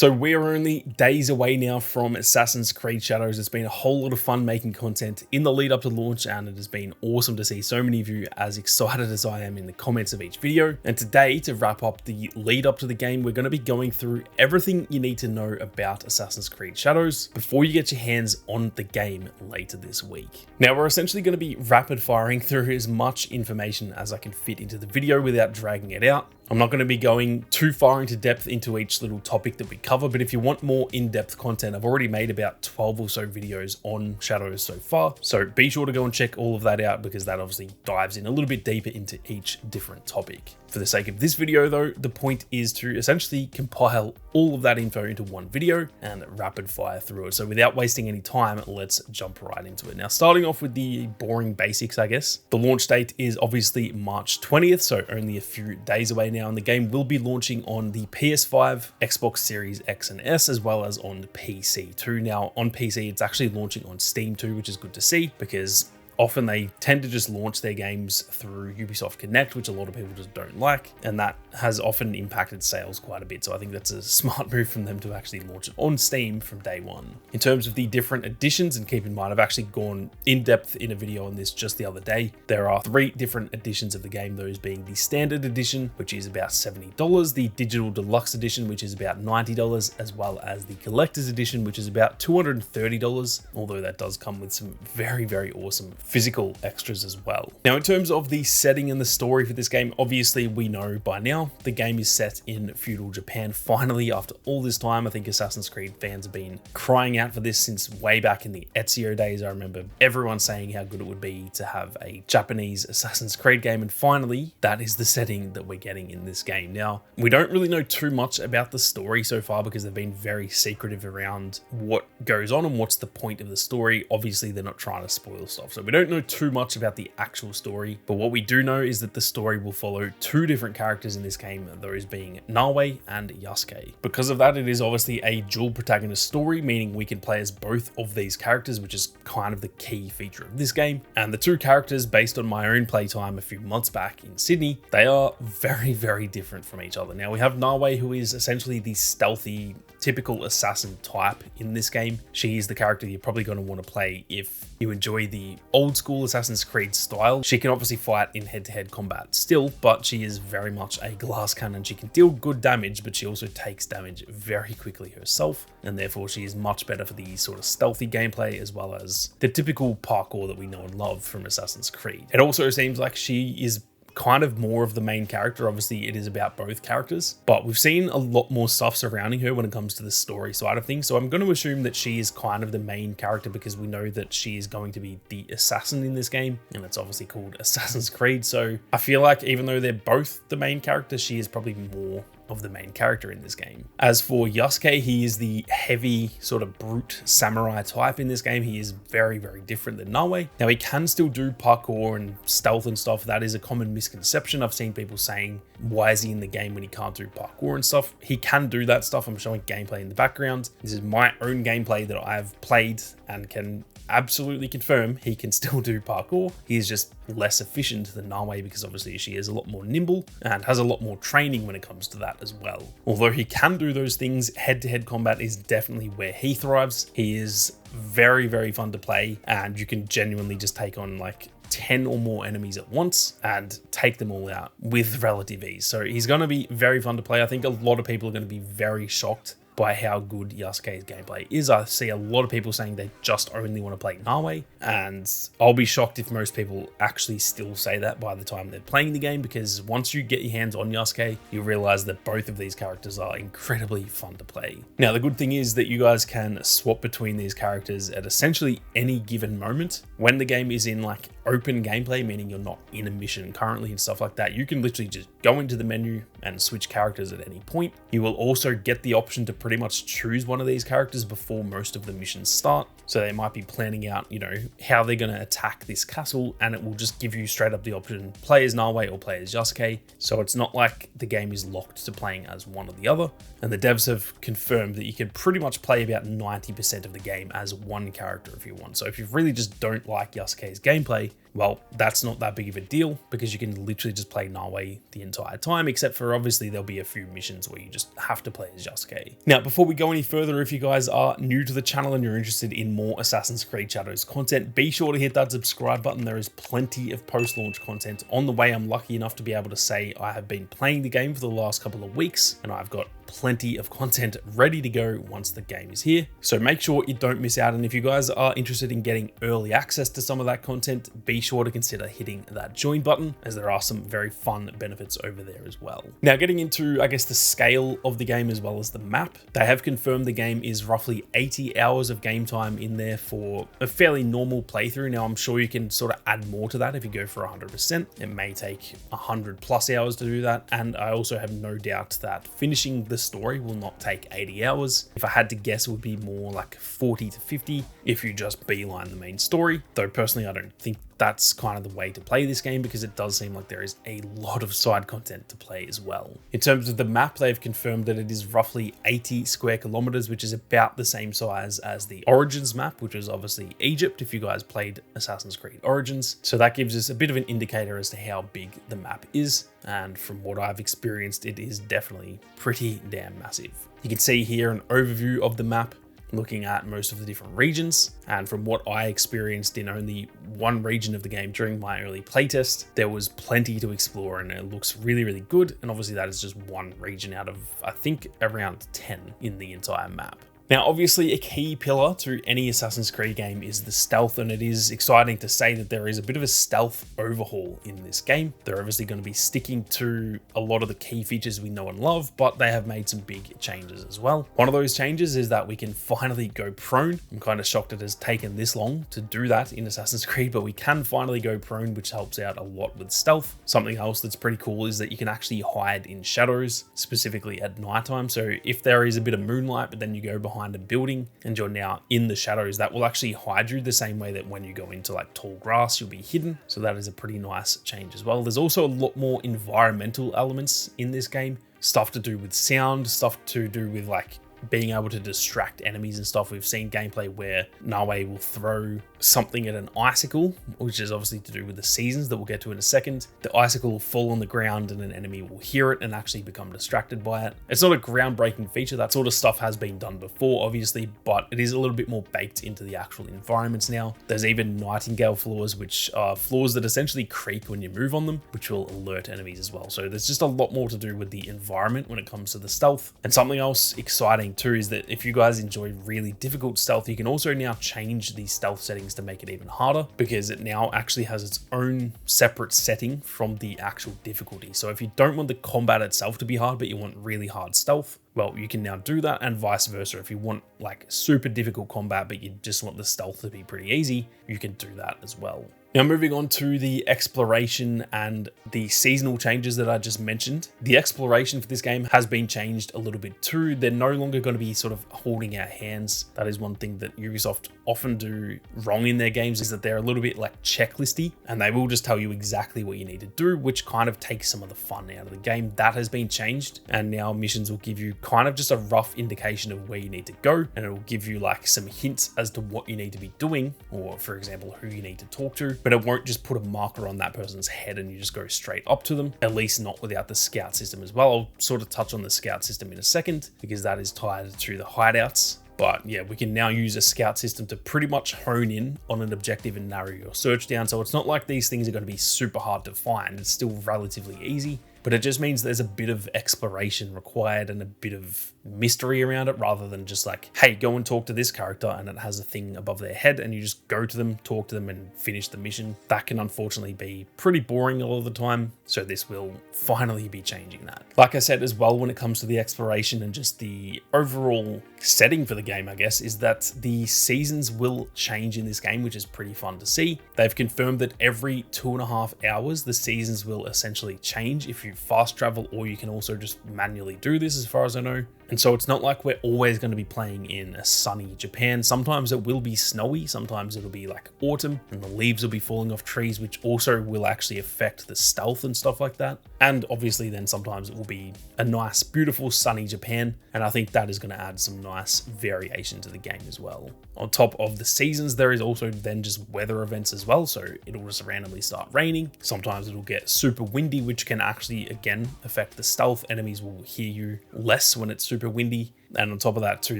So we're only days away now from Assassin's Creed Shadows. It's been a whole lot of fun making content in the lead up to launch, and it has been awesome to see so many of you as excited as I am in the comments of each video. And today, to wrap up the lead up to the game, we're going to be going through everything you need to know about Assassin's Creed Shadows before you get your hands on the game later this week. Now, we're essentially going to be rapid firing through as much information as I can fit into the video without dragging it out. I'm not going to be going too far into depth into each little topic that we cover, but if you want more in-depth content, I've already made about 12 or so videos on Shadows so far. So be sure to go and check all of that out because that obviously dives in a little bit deeper into each different topic. For the sake of this video though, the point is to essentially compile all of that info into one video and rapid fire through it. So without wasting any time, let's jump right into it. Now, starting off with the boring basics, I guess. The launch date is obviously March 20th, so only a few days away now, and the game will be launching on the PS5, Xbox Series X and S, as well as on PC too. Now, on PC, it's actually launching on Steam too, which is good to see because often they tend to just launch their games through Ubisoft Connect, which a lot of people just don't like, and that has often impacted sales quite a bit. So I think that's a smart move from them to actually launch it on Steam from day one. In terms of the different editions, and keep in mind, I've actually gone in depth in a video on this just the other day. There are 3 different editions of the game, those being the standard edition, which is about $70, the digital deluxe edition, which is about $90, as well as the collector's edition, which is about $230, although that does come with some very, very awesome physical extras as well. Now, in terms of the setting and the story for this game, obviously we know by now the game is set in feudal Japan. Finally, after all this time, I think Assassin's Creed fans have been crying out for this since way back in the Ezio days. I remember everyone saying how good it would be to have a Japanese Assassin's Creed game, and finally that is the setting that we're getting in this game. Now, we don't really know too much about the story so far because they've been very secretive around what goes on and what's the point of the story. Obviously, they're not trying to spoil stuff, so we don't know too much about the actual story, but what we do know is that the story will follow 2 different characters in this game, those being Nawe and Yasuke. Because of that, it is obviously a dual protagonist story, meaning we can play as both of these characters, which is kind of the key feature of this game. And the 2 characters, based on my own playtime a few months back in Sydney, they are very, very different from each other. Now, we have Nawe, who is essentially the stealthy, typical assassin type in this game. She is the character you're probably going to want to play if you enjoy the old school Assassin's Creed style. She can obviously fight in head-to-head combat still, but she is very much a glass cannon. She can deal good damage, but she also takes damage very quickly herself, and therefore she is much better for the sort of stealthy gameplay as well as the typical parkour that we know and love from Assassin's Creed. It also seems like she is kind of more of the main character. Obviously, it is about both characters, but we've seen a lot more stuff surrounding her when it comes to the story side of things. So I'm going to assume that she is kind of the main character because we know that she is going to be the assassin in this game, and it's obviously called Assassin's Creed. So I feel like even though they're both the main character, she is probably more of the main character in this game. As for Yasuke, he is the heavy sort of brute samurai type in this game. He is very, very different than Nawe. Now, he can still do parkour and stealth and stuff. That is a common misconception. I've seen people saying, why is he in the game when he can't do parkour and stuff? He can do that stuff. I'm showing gameplay in the background. This is my own gameplay that I've played and can absolutely confirm he can still do parkour. He is just less efficient than Nawe because obviously she is a lot more nimble and has a lot more training when it comes to that as well. Although he can do those things, head-to-head combat is definitely where he thrives. He is very, very fun to play, and you can genuinely just take on like 10 or more enemies at once and take them all out with relative ease. So he's going to be very fun to play. I think a lot of people are going to be very shocked by how good Yasuke's gameplay is. I see a lot of people saying they just only want to play Nawe, and I'll be shocked if most people actually still say that by the time they're playing the game, because once you get your hands on Yasuke, you realize that both of these characters are incredibly fun to play. Now, the good thing is that you guys can swap between these characters at essentially any given moment. When the game is in like open gameplay, meaning you're not in a mission currently and stuff like that, you can literally just go into the menu and switch characters at any point. You will also get the option to pretty much choose one of these characters before most of the missions start. So they might be planning out, you know, how they're going to attack this castle, and it will just give you straight up the option, play as Nawe or play as Yasuke. So it's not like the game is locked to playing as one or the other. And the devs have confirmed that you can pretty much play about 90% of the game as one character if you want. So if you really just don't like Yasuke's gameplay, well, that's not that big of a deal because you can literally just play Nawe the entire time, except for obviously there'll be a few missions where you just have to play as Yasuke. Now, before we go any further, if you guys are new to the channel and you're interested in more Assassin's Creed Shadows content, be sure to hit that subscribe button. There is plenty of post-launch content on the way. I'm lucky enough to be able to say I have been playing the game for the last couple of weeks and I've got plenty of content ready to go once the game is here. So make sure you don't miss out. And if you guys are interested in getting early access to some of that content, be sure to consider hitting that join button, as there are some very fun benefits over there as well. Now, getting into, I guess, the scale of the game as well as the map, they have confirmed the game is roughly 80 hours of game time in there for a fairly normal playthrough. Now, I'm sure you can sort of add more to that if you go for 100%. It may take 100+ hours to do that. And I also have no doubt that finishing the story will not take 80 hours. If I had to guess, it would be more like 40 to 50 if you just beeline the main story. Though personally, I don't think that's kind of the way to play this game because it does seem like there is a lot of side content to play as well. In terms of the map, they've confirmed that it is roughly 80 square kilometers, which is about the same size as the Origins map, which is obviously Egypt if you guys played Assassin's Creed Origins. So that gives us a bit of an indicator as to how big the map is. And from what I've experienced, it is definitely pretty damn massive. You can see here an overview of the map, looking at most of the different regions. And from what I experienced in only one region of the game during my early playtest, there was plenty to explore and it looks really, really good. And obviously that is just one region out of, I think, around 10 in the entire map. Now, obviously, a key pillar to any Assassin's Creed game is the stealth, and it is exciting to say that there is a bit of a stealth overhaul in this game. They're obviously going to be sticking to a lot of the key features we know and love, but they have made some big changes as well. One of those changes is that we can finally go prone. I'm kind of shocked it has taken this long to do that in Assassin's Creed, but we can finally go prone, which helps out a lot with stealth. Something else that's pretty cool is that you can actually hide in shadows, specifically at nighttime. So if there is a bit of moonlight, but then you go behind a building and you're now in the shadows, that will actually hide you the same way that when you go into like tall grass, you'll be hidden. So that is a pretty nice change as well. There's also a lot more environmental elements in this game, stuff to do with sound, stuff to do with like being able to distract enemies and stuff. We've seen gameplay where Nawe will throw something at an icicle, which is obviously to do with the seasons that we'll get to in a second. The icicle will fall on the ground and an enemy will hear it and actually become distracted by it. It's not a groundbreaking feature. That sort of stuff has been done before, obviously, but it is a little bit more baked into the actual environments now. There's even nightingale floors, which are floors that essentially creak when you move on them, which will alert enemies as well. So there's just a lot more to do with the environment when it comes to the stealth. And something else exciting too is that if you guys enjoy really difficult stealth, you can also now change the stealth settings to make it even harder, because it now actually has its own separate setting from the actual difficulty. So if you don't want the combat itself to be hard, but you want really hard stealth, well, you can now do that, and vice versa. If you want like super difficult combat, but you just want the stealth to be pretty easy, you can do that as well. Now, moving on to the exploration and the seasonal changes that I just mentioned. The exploration for this game has been changed a little bit too. They're no longer going to be sort of holding our hands. That is one thing that Ubisoft often do wrong in their games, is that they're a little bit like checklisty, and they will just tell you exactly what you need to do, which kind of takes some of the fun out of the game. That has been changed, and now missions will give you kind of just a rough indication of where you need to go, and it will give you like some hints as to what you need to be doing, or for example, who you need to talk to. But it won't just put a marker on that person's head and you just go straight up to them, at least not without the scout system as well. I'll sort of touch on the scout system in a second, because that is tied to the hideouts. But yeah, we can now use a scout system to pretty much hone in on an objective and narrow your search down. So it's not like these things are going to be super hard to find. It's still relatively easy, but it just means there's a bit of exploration required and a bit of mystery around it, rather than just like, hey, go and talk to this character and it has a thing above their head and you just go to them, talk to them and finish the mission. That can unfortunately be pretty boring a lot of the time. So this will finally be changing that. Like I said as well, when it comes to the exploration and just the overall setting for the game, I guess, is that the seasons will change in this game, which is pretty fun to see. They've confirmed that every 2.5 hours, the seasons will essentially change if you fast travel, or you can also just manually do this as far as I know. And so it's not like we're always going to be playing in a sunny Japan. Sometimes it will be snowy, sometimes it'll be like autumn and the leaves will be falling off trees, which also will actually affect the stealth and stuff like that. And obviously then sometimes it will be a nice, beautiful, sunny Japan. And I think that is going to add some nice variation to the game as well. On top of the seasons, there is also then just weather events as well. So it'll just randomly start raining. Sometimes it'll get super windy, which can actually, again, affect the stealth. Enemies will hear you less when it's super windy. And on top of that too,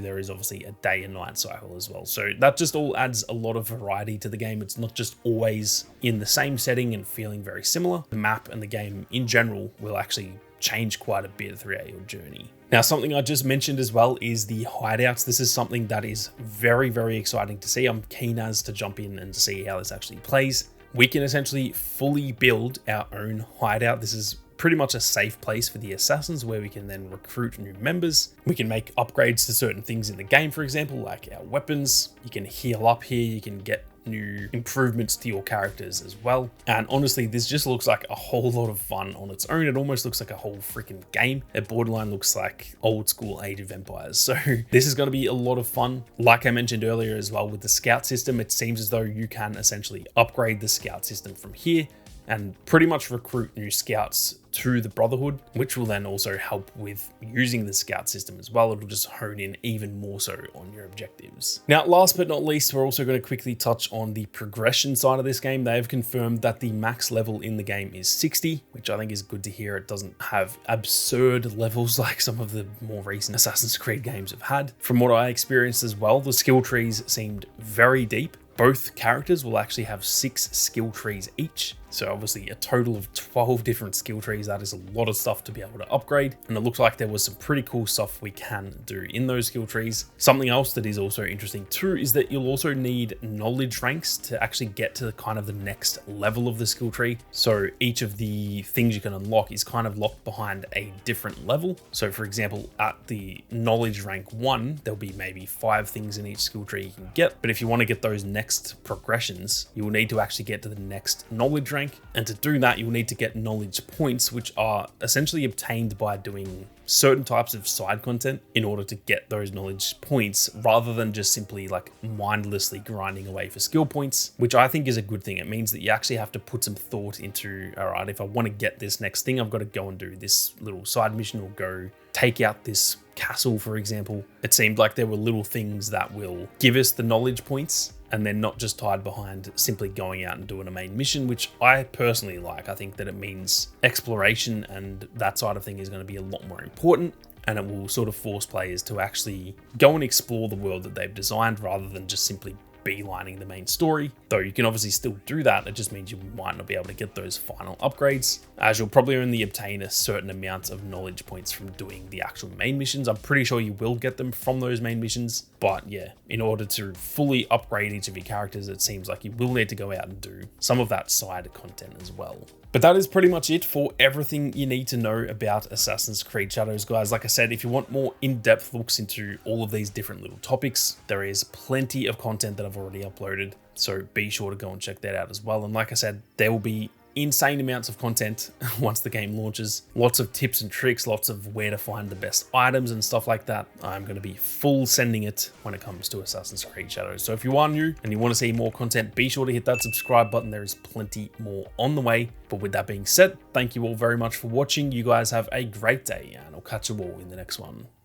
there is obviously a day and night cycle as well. So that just all adds a lot of variety to the game. It's not just always in the same setting and feeling very similar. The map and the game in general will actually change quite a bit throughout your journey. Now, something I just mentioned as well is the hideouts. This is something that is very, very exciting to see. I'm keen as to jump in and see how this actually plays. We can essentially fully build our own hideout. This is pretty much a safe place for the assassins where we can then recruit new members. We can make upgrades to certain things in the game, for example, like our weapons. You can heal up here, you can get new improvements to your characters as well. And honestly, this just looks like a whole lot of fun on its own. It almost looks like a whole freaking game. It borderline looks like old school Age of Empires. So this is going to be a lot of fun. Like I mentioned earlier as well, with the scout system, it seems as though you can essentially upgrade the scout system from here and pretty much recruit new scouts to the Brotherhood, which will then also help with using the scout system as well. It'll just hone in even more so on your objectives. Now, last but not least, we're also going to quickly touch on the progression side of this game. They have confirmed that the max level in the game is 60, which I think is good to hear. It doesn't have absurd levels like some of the more recent Assassin's Creed games have had. From what I experienced as well, the skill trees seemed very deep. Both characters will actually have 6 skill trees each. So obviously a total of 12 different skill trees. That is a lot of stuff to be able to upgrade. And it looks like there was some pretty cool stuff we can do in those skill trees. Something else that is also interesting too is that you'll also need knowledge ranks to actually get to kind of the next level of the skill tree. So each of the things you can unlock is kind of locked behind a different level. So for example, at the knowledge rank 1, there'll be maybe 5 things in each skill tree you can get. But if you want to get those next progressions, you will need to actually get to the next knowledge rank. And to do that, you'll need to get knowledge points, which are essentially obtained by doing certain types of side content in order to get those knowledge points, rather than just simply like mindlessly grinding away for skill points, which I think is a good thing. It means that you actually have to put some thought into, all right, if I want to get this next thing, I've got to go and do this little side mission or go take out this castle, for example. It seemed like there were little things that will give us the knowledge points, and they're not just tied behind simply going out and doing a main mission, which I personally like. I think that it means exploration and that side of thing is going to be a lot more important, and it will sort of force players to actually go and explore the world that they've designed rather than just simply beelining the main story. Though you can obviously still do that, it just means you might not be able to get those final upgrades, as you'll probably only obtain a certain amount of knowledge points from doing the actual main missions. I'm pretty sure you will get them from those main missions, but yeah, in order to fully upgrade each of your characters, it seems like you will need to go out and do some of that side content as well. But that is pretty much it for everything you need to know about Assassin's Creed Shadows, guys. Like I said, if you want more in-depth looks into all of these different little topics, there is plenty of content that I've already uploaded, so be sure to go and check that out as well. And like I said, there will be insane amounts of content once the game launches. Lots of tips and tricks, lots of where to find the best items and stuff like that. I'm going to be full sending it when it comes to Assassin's Creed Shadows. So if you are new and you want to see more content, be sure to hit that subscribe button. There is plenty more on the way. But with that being said, thank you all very much for watching. You guys have a great day, and I'll catch you all in the next one.